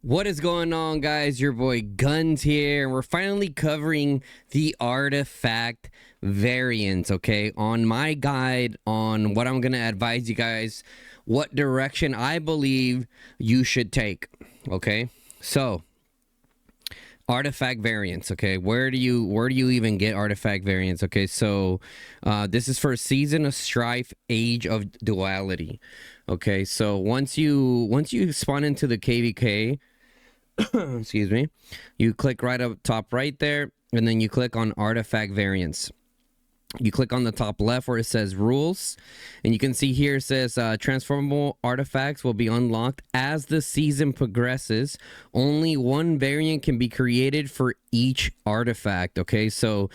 What is going on, guys? Your boy Guns here, and we're finally covering the artifact variants, okay? On my guide on what I'm going to advise you guys, what direction I believe you should take, okay? So, artifact variants, okay? Where do you even get artifact variants? Okay, so this is for Season of Strife, Age of Duality. Okay, so once you spawn into the KVK, excuse me, you click right up top right there, and then you click on artifact variants. You click on the top left where it says rules, and you can see here it says transformable artifacts will be unlocked as the season progresses. Only one variant can be created for each artifact. Okay, so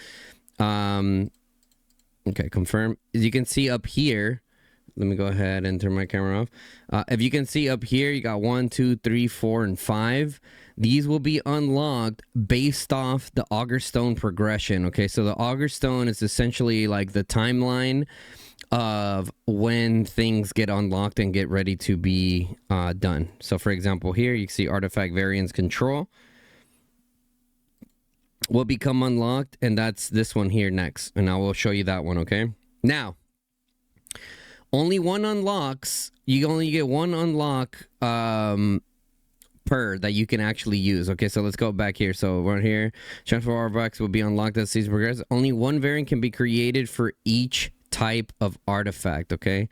okay, confirm. As you can see up here, let me go ahead and turn my camera off. If you can see up here, you got 1, 2, 3, 4, and 5. These will be unlocked based off the Augur Stone progression. Okay, so the Augur Stone is essentially like the timeline of when things get unlocked and get ready to be done. So for example, here you can see artifact variants control will become unlocked, and that's this one here next. And I will show you that one, okay? Now, only one unlocks. You only get one unlock per that you can actually use. Okay, so let's go back here. So right here, transfer artifacts will be unlocked as season progresses. Only one variant can be created for each type of artifact. Okay,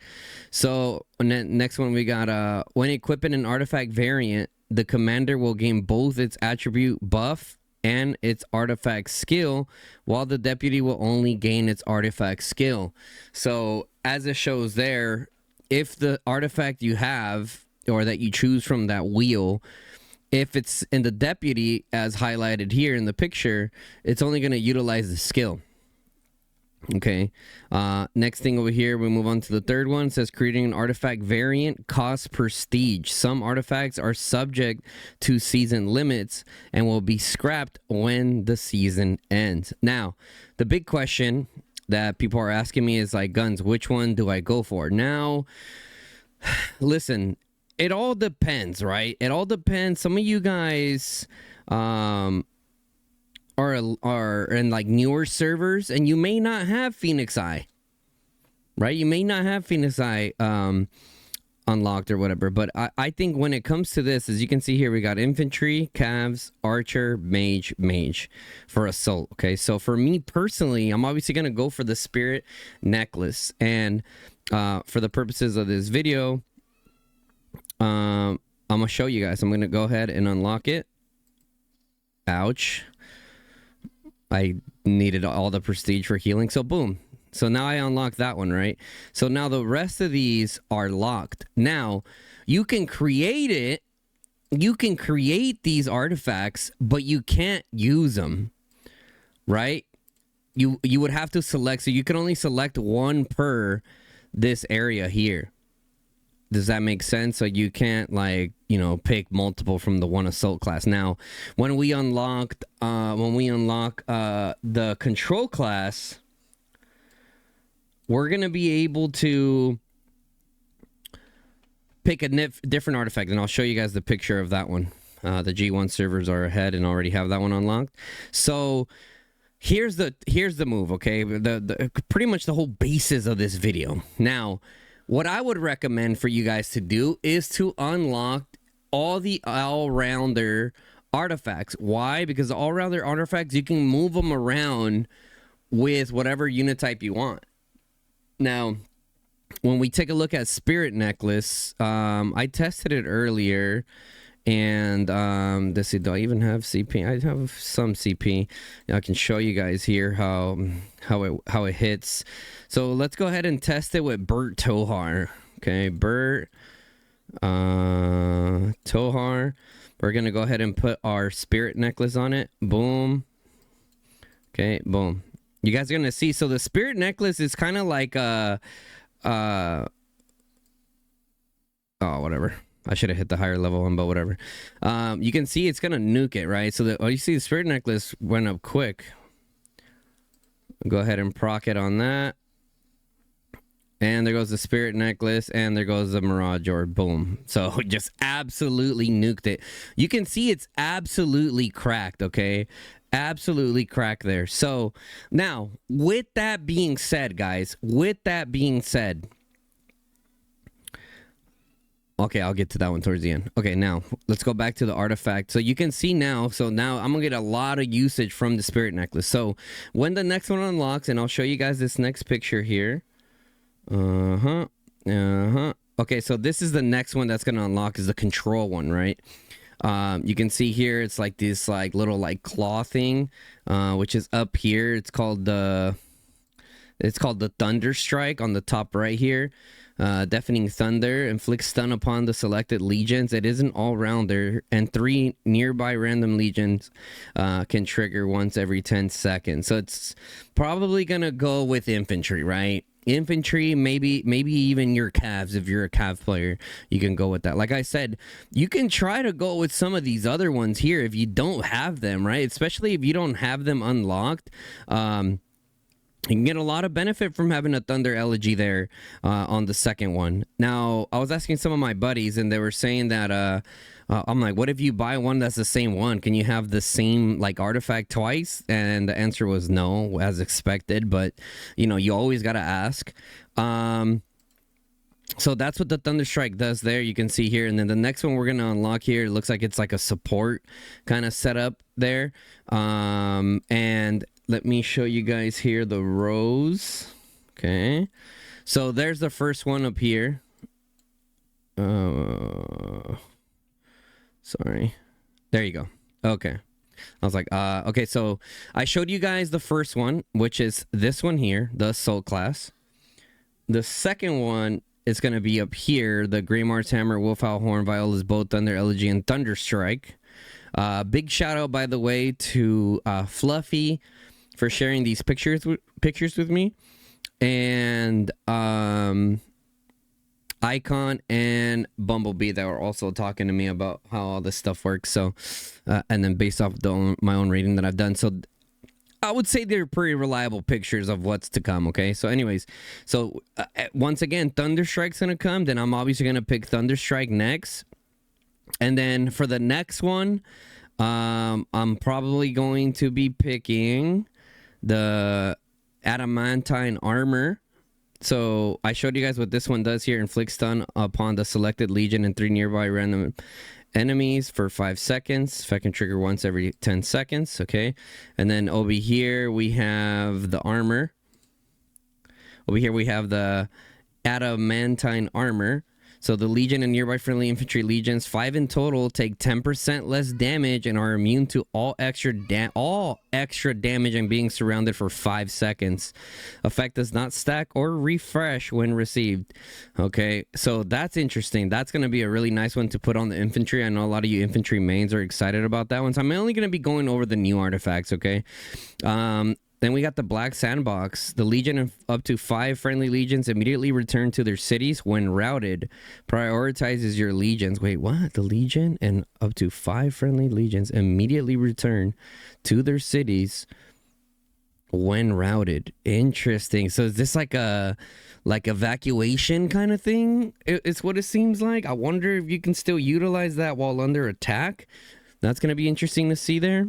so next one we got when equipping an artifact variant, the commander will gain both its attribute buff and its artifact skill, while the deputy will only gain its artifact skill. So as it shows there, if the artifact you have or that you choose from that wheel, if it's in the deputy as highlighted here in the picture, it's only going to utilize the skill. Okay, next thing over here, we move on to the third one. It says creating an artifact variant costs prestige. Some artifacts are subject to season limits and will be scrapped when the season ends. Now, the big question that people are asking me is like, Guns, which one do I go for? Now, listen, it all depends, right? It all depends. Some of you guys are in like newer servers, and you may not have Phoenix Eye, right? You may not have Phoenix Eye unlocked or whatever. But I think when it comes to this, as you can see here, we got infantry, calves, archer, mage for assault. Okay, so for me personally, I'm obviously gonna go for the spirit necklace, and for the purposes of this video, I'm gonna show you guys. I'm gonna go ahead and unlock it. Ouch. I needed all the prestige for healing, so boom. So now I unlock that one, right? So now the rest of these are locked. Now, you can create it. You can create these artifacts, but you can't use them, right? You would have to select, so you can only select one per this area here. Does that make sense? So you can't, like, you know, pick multiple from the one assault class. Now, when we unlock the control class, we're gonna be able to pick a different artifact, and I'll show you guys the picture of that one. The G1 servers are ahead and already have that one unlocked. So here's the move, okay? The pretty much the whole basis of this video. Now, what I would recommend for you guys to do is to unlock all the all-rounder artifacts. Why? Because the all-rounder artifacts, you can move them around with whatever unit type you want. Now, when we take a look at Spirit Necklace, I tested it earlier, and let's see, do I even have CP? I have some CP. I can show you guys here how it hits. So let's go ahead and test it with Bert Tohar. Okay, Bert Tohar. We're gonna go ahead and put our Spirit Necklace on it. Boom. Okay, boom. You guys are gonna see. So the Spirit Necklace is kind of like oh, whatever. I should have hit the higher level one, but whatever. You can see it's gonna nuke it, right? So you see the Spirit Necklace went up quick. Go ahead and proc it on that. And there goes the spirit necklace, and there goes the mirage orb. Boom. So just absolutely nuked it. You can see it's absolutely cracked, okay? Absolutely cracked there. So now, with that being said, guys, with that being said, okay, I'll get to that one towards the end. Okay, now let's go back to the artifact. So you can see now, so now I'm gonna get a lot of usage from the spirit necklace. So when the next one unlocks, and I'll show you guys this next picture here. Okay, so this is the next one that's gonna unlock, is the control one, right? You can see here it's like this like little like claw thing, which is up here. It's called the Thunder Strike on the top right here. Deafening thunder inflicts stun upon the selected legions. It is an all-rounder, and 3 nearby random legions can trigger once every 10 seconds. So it's probably gonna go with infantry, right? Infantry, maybe even your calves. If you're a cav player, you can go with that. Like I said, you can try to go with some of these other ones here if you don't have them, right? Especially if you don't have them unlocked. You can get a lot of benefit from having a Thunder Elegy there on the second one. Now, I was asking some of my buddies, and they were saying that I'm like, what if you buy one that's the same one? Can you have the same like artifact twice? And the answer was no, as expected. But you know, you always gotta ask. So that's what the Thunder Strike does there. You can see here, and then the next one we're gonna unlock here. It looks like it's like a support kind of setup there. And let me show you guys here the rows. Okay, so there's the first one up here. Sorry. There you go. Okay. I was like, okay, so I showed you guys the first one, which is this one here, the Assault class. The second one is going to be up here, the Greymar's Hammer, Wolfhowl Horn, Viola's Bow, Thunder Elegy, and Thunder Strike. Big shout out, by the way, to Fluffy for sharing these pictures with me. And Icon and Bumblebee that were also talking to me about how all this stuff works. So, and then based off my own reading that I've done, so I would say they're pretty reliable pictures of what's to come. Okay, so anyways, so once again, Thunder Strike's gonna come. Then I'm obviously gonna pick Thunder Strike next, and then for the next one, I'm probably going to be picking the Adamantine Armor. So I showed you guys what this one does here. Inflict stun upon the selected legion and 3 nearby random enemies for 5 seconds. If I can trigger once every 10 seconds. Okay. And then over here we have the armor. Over here we have the Adamantine Armor. So the legion and nearby friendly infantry legions, 5 in total, take 10% less damage and are immune to all extra damage and being surrounded for 5 seconds. Effect does not stack or refresh when received. Okay, so that's interesting. That's going to be a really nice one to put on the infantry. I know a lot of you infantry mains are excited about that one. So I'm only going to be going over the new artifacts, okay? Then we got the Black Sandbox. The Legion of up to 5 friendly legions immediately return to their cities when routed. Prioritizes your legions. Wait, what? The Legion and up to 5 friendly legions immediately return to their cities when routed. Interesting. So is this like evacuation kind of thing? It's what it seems like. I wonder if you can still utilize that while under attack. That's going to be interesting to see there.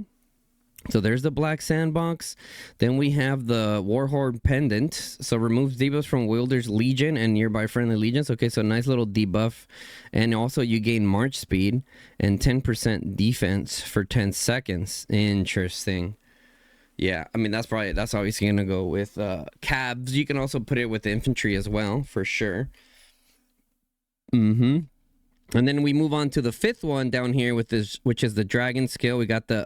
So there's the Black Sandbox. Then we have the Warhorde Pendant. So removes debuffs from Wielder's Legion and nearby friendly legions. Okay, so nice little debuff. And also you gain March Speed and 10% defense for 10 seconds. Interesting. Yeah, I mean, that's obviously going to go with cabs. You can also put it with infantry as well, for sure. And then we move on to the 5th one down here with this, which is the Dragon Skill. We got the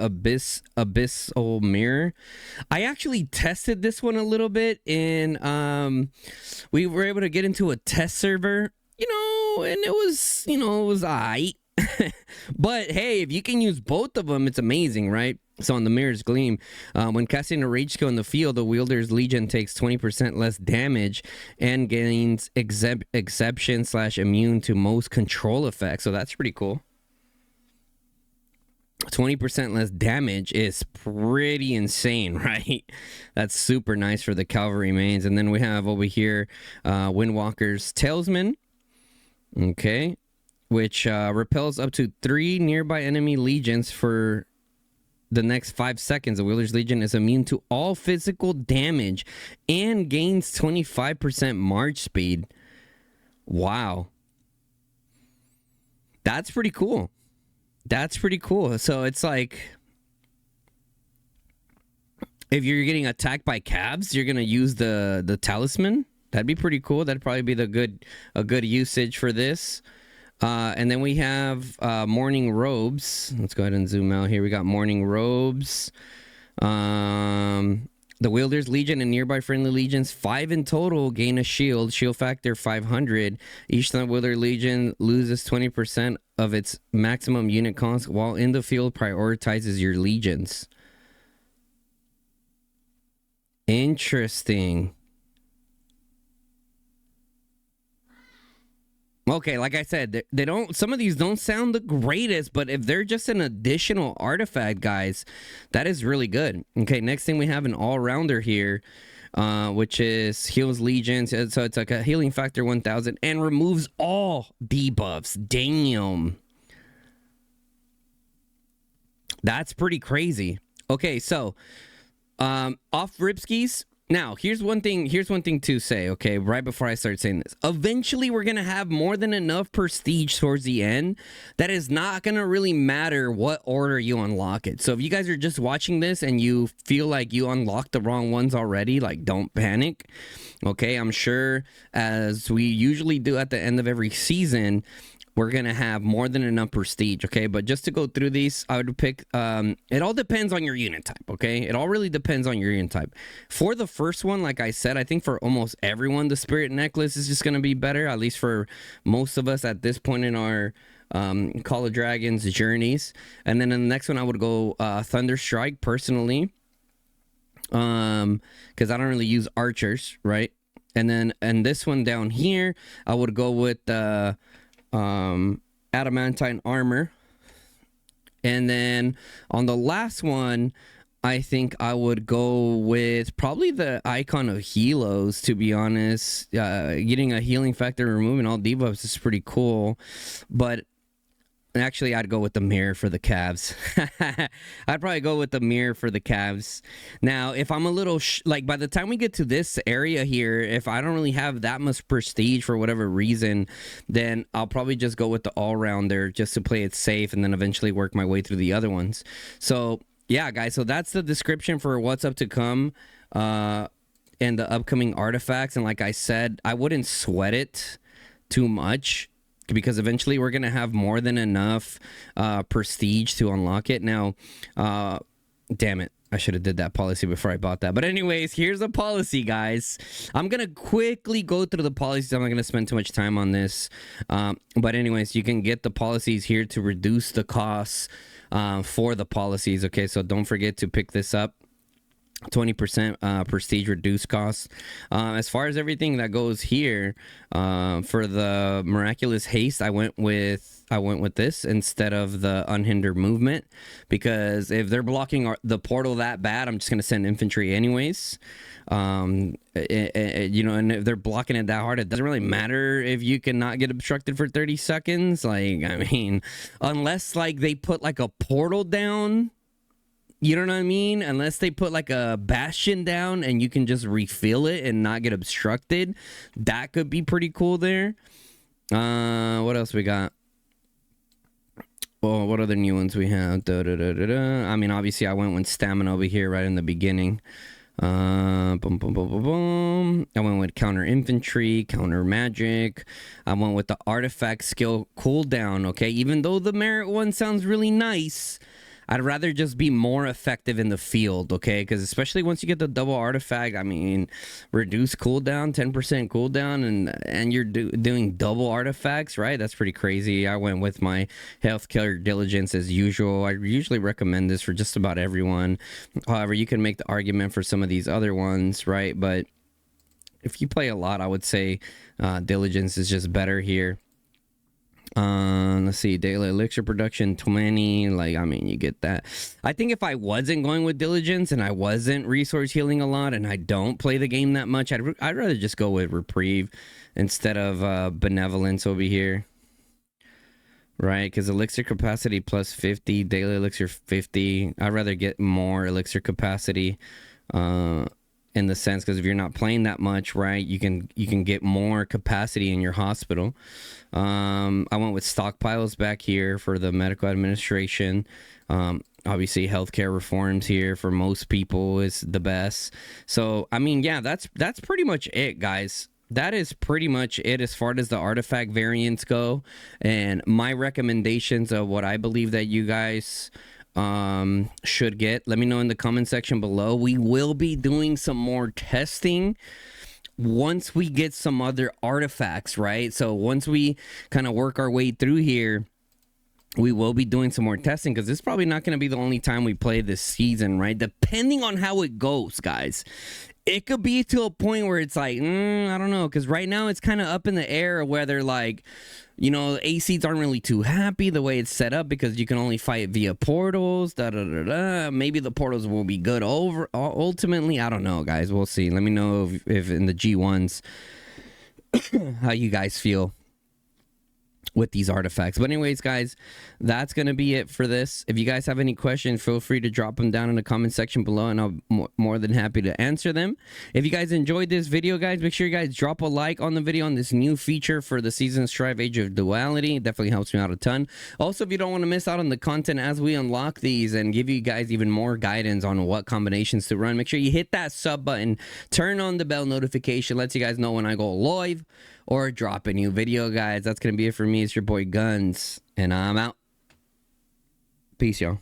Abyssal Mirror. I actually tested this one a little bit, and we were able to get into a test server, and it was aight. But hey, if you can use both of them, it's amazing, right? So on the Mirror's Gleam, when casting a Rage Skill in the field, the Wielder's Legion takes 20% less damage and gains exception/immune to most control effects. So that's pretty cool. 20% less damage is pretty insane, right? That's super nice for the cavalry mains. And then we have over here Windwalker's Talesman, okay, which repels up to 3 nearby enemy legions for the next 5 seconds. The Wielder's Legion is immune to all physical damage and gains 25% march speed. Wow. That's pretty cool. That's pretty cool. So it's like, if you're getting attacked by calves, you're gonna use the talisman. That'd be pretty cool. That'd probably be a good usage for this. And then we have morning robes. Let's go ahead and zoom out here. We got morning robes. The Wielder's Legion and nearby friendly legions, 5 in total, gain a shield. Shield factor 500. Each time Wielder Legion loses 20% of its maximum unit cost while in the field, prioritizes your legions. Interesting. Okay, like I said, they don't. Some of these don't sound the greatest, but if they're just an additional artifact, guys, that is really good. Okay, next thing we have an all-rounder here, which is heals legions. So it's like a healing factor 1000 and removes all debuffs. Damn, that's pretty crazy. Okay, so off Ripskis. Now, here's one thing to say, okay, right before I start saying this. Eventually, we're going to have more than enough prestige towards the end that is not going to really matter what order you unlock it. So if you guys are just watching this and you feel like you unlocked the wrong ones already, like, don't panic, okay? I'm sure, as we usually do at the end of every season, we're going to have more than enough prestige, okay? But just to go through these, I would pick, it all depends on your unit type, okay? It all really depends on your unit type. For the first one, like I said, I think for almost everyone, the Spirit Necklace is just going to be better, at least for most of us at this point in our Call of Dragons journeys. And then in the next one, I would go Thunder Strike, personally, because I don't really use archers, right? And then and this one down here, I would go with the adamantine armor. And then on the last one, I think I would go with probably the icon of Helos, to be honest. Getting a healing factor, removing all debuffs is pretty cool. But actually, I'd go with the mirror for the calves. I'd probably go with the mirror for the calves. Now, if I'm a little like, by the time we get to this area here, if I don't really have that much prestige for whatever reason, then I'll probably just go with the all-rounder just to play it safe, and then eventually work my way through the other ones. So yeah, guys, so that's the description for what's up to come and the upcoming artifacts. And like I said, I wouldn't sweat it too much, because eventually we're going to have more than enough prestige to unlock it. Now, damn it, I should have did that policy before I bought that. But anyways, here's a policy, guys. I'm going to quickly go through the policies. I'm not going to spend too much time on this. But anyways, you can get the policies here to reduce the costs for the policies. Okay, so don't forget to pick this up. 20% prestige reduced costs. As far as everything that goes here, for the miraculous haste, I went with this instead of the unhindered movement, because if they're blocking the portal that bad, I'm just gonna send infantry anyways. You know, and if they're blocking it that hard, it doesn't really matter if you cannot get obstructed for 30 seconds. Like, I mean, unless like they put like a portal down. You know what I mean? Unless they put like a bastion down and you can just refill it and not get obstructed. That could be pretty cool there. What else we got? Well, what other new ones we have? I mean, obviously I went with stamina over here right in the beginning. Boom, boom, boom, boom, boom. I went with counter infantry, counter magic. I went with the artifact skill cooldown, okay? Even though the merit one sounds really nice, I'd rather just be more effective in the field, okay? Because especially once you get the double artifact, I mean, reduce cooldown, 10% cooldown, and you're doing double artifacts, right? That's pretty crazy. I went with my healthcare diligence as usual. I usually recommend this for just about everyone. However, you can make the argument for some of these other ones, right? But if you play a lot, I would say diligence is just better here. Let's see, daily elixir production 20. Like, I mean, you get that. I think if I wasn't going with diligence and I wasn't resource healing a lot and I don't play the game that much, I'd rather just go with reprieve instead of benevolence over here. Right, because elixir capacity plus 50, daily elixir 50. I'd rather get more elixir capacity, in the sense, because if you're not playing that much, right, you can get more capacity in your hospital. I went with stockpiles back here for the medical administration. Obviously, healthcare reforms here for most people is the best. So, I mean, yeah, that's pretty much it, guys. That is pretty much it as far as the artifact variants go, and my recommendations of what I believe that you guys should get. Let me know in the comment section below. We will be doing some more testing once we get some other artifacts, right? So once we kind of work our way through here, we will be doing some more testing, because this is probably not going to be the only time we play this season, right? Depending on how it goes, guys. It could be to a point where it's like, I don't know, because right now it's kind of up in the air whether, like, you know, ACs aren't really too happy the way it's set up, because you can only fight via portals. Maybe the portals will be good ultimately. I don't know, guys. We'll see. Let me know if in the G1s how you guys feel with these artifacts. But anyways, guys, that's gonna be it for this. If you guys have any questions, feel free to drop them down in the comment section below, and I'll more than happy to answer them. If you guys enjoyed this video, guys, make sure you guys drop a like on the video on this new feature for the Season Strive Age of Duality. It definitely helps me out a ton. Also, if you don't want to miss out on the content as we unlock these and give you guys even more guidance on what combinations to run, make sure you hit that sub button, turn on the bell notification, lets you guys know when I go live or drop a new video, guys. That's gonna be it for me. It's your boy Guns, and I'm out. Peace, y'all.